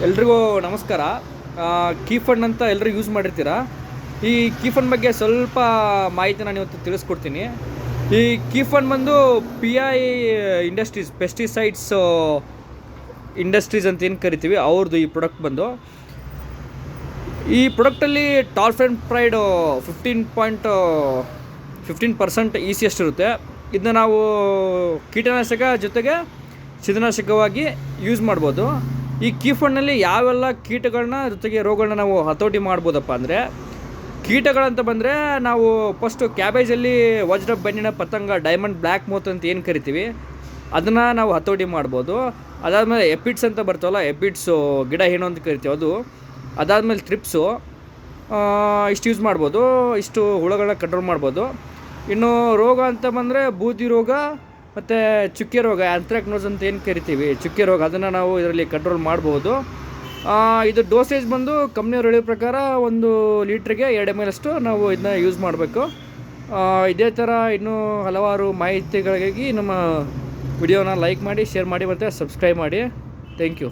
ಎಲ್ರಿಗೂ ನಮಸ್ಕಾರ. Key fund ಅಂತ ಎಲ್ಲರೂ ಯೂಸ್ ಮಾಡಿರ್ತೀರ. ಈ ಕೀ ಫಂಡ್ ಬಗ್ಗೆ ಸ್ವಲ್ಪ ಮಾಹಿತಿ ನಾನು ಇವತ್ತು ತಿಳಿಸ್ಕೊಡ್ತೀನಿ. ಈ ಕೀ ಫಂಡ್ ಬಂದು PI ಇಂಡಸ್ಟ್ರೀಸ್, ಪೆಸ್ಟಿಸೈಡ್ಸ್ ಇಂಡಸ್ಟ್ರೀಸ್ ಅಂತ ಏನು ಕರಿತೀವಿ, ಅವ್ರದ್ದು ಈ ಪ್ರಾಡಕ್ಟ್ ಬಂದು. ಈ ಪ್ರಾಡಕ್ಟಲ್ಲಿ ಟಾಲ್ಫೆನ್ ಪ್ರೈಡ್ 15% EC ಇರುತ್ತೆ. ಇದನ್ನ ನಾವು ಕೀಟನಾಶಕ ಜೊತೆಗೆ ಶಿಲೀಂಧ್ರನಾಶಕವಾಗಿ ಯೂಸ್ ಮಾಡ್ಬೋದು. ಈ ಕೀ ಫಂಡ್ನಲ್ಲಿ ಯಾವೆಲ್ಲ ಕೀಟಗಳನ್ನ ಜೊತೆಗೆ ರೋಗಗಳನ್ನ ನಾವು ಹತೋಟಿ ಮಾಡ್ಬೋದಪ್ಪ ಅಂದರೆ, ಕೀಟಗಳಂತ ಬಂದರೆ ನಾವು ಫಸ್ಟು ಕ್ಯಾಬೇಜಲ್ಲಿ ವಜ್ರ ಬೆನ್ನಿನ ಪತಂಗ, ಡೈಮಂಡ್ ಬ್ಲ್ಯಾಕ್ ಮೌತ್ ಅಂತ ಏನು ಕರಿತೀವಿ, ಅದನ್ನು ನಾವು ಹತೋಟಿ ಮಾಡ್ಬೋದು. ಅದಾದಮೇಲೆ ಎಪಿಡ್ಸ್ ಅಂತ ಬರ್ತಾವಲ್ಲ, ಎಪಿಡ್ಸು ಗಿಡ ಹೇಣು ಅಂತ ಕರಿತೀವಿ ಅದು. ಅದಾದಮೇಲೆ ಥ್ರಿಪ್ಸು, ಇಷ್ಟು ಯೂಸ್ ಮಾಡ್ಬೋದು. ಇಷ್ಟು ಹುಳುಗಳನ್ನ ಕಂಟ್ರೋಲ್ ಮಾಡ್ಬೋದು. ಇನ್ನು ರೋಗ ಅಂತ ಬಂದರೆ ಬೂದಿ ರೋಗ ಮತ್ತು ಚುಕ್ಕೆ ರೋಗ, ಆಂಥ್ರಾಕ್ನೋಸ್ ಅಂತ ಏನು ಕರಿತೀವಿ, ಚುಕ್ಕೆ ರೋಗ, ಅದನ್ನು ನಾವು ಇದರಲ್ಲಿ ಕಂಟ್ರೋಲ್ ಮಾಡ್ಬೋದು. ಇದು ಡೋಸೇಜ್ ಬಂದು ಕಂಪ್ನಿಯವ್ರು ಹೇಳೋ ಪ್ರಕಾರ 1 ಲೀಟ್ರಿಗೆ 2 ml ಅಷ್ಟು ನಾವು ಇದನ್ನ ಯೂಸ್ ಮಾಡಬೇಕು. ಇದೇ ಥರ ಇನ್ನೂ ಹಲವಾರು ಮಾಹಿತಿಗಳಿಗಾಗಿ ನಮ್ಮ ವಿಡಿಯೋನ ಲೈಕ್ ಮಾಡಿ, ಶೇರ್ ಮಾಡಿ ಮತ್ತು ಸಬ್ಸ್ಕ್ರೈಬ್ ಮಾಡಿ. Thank you.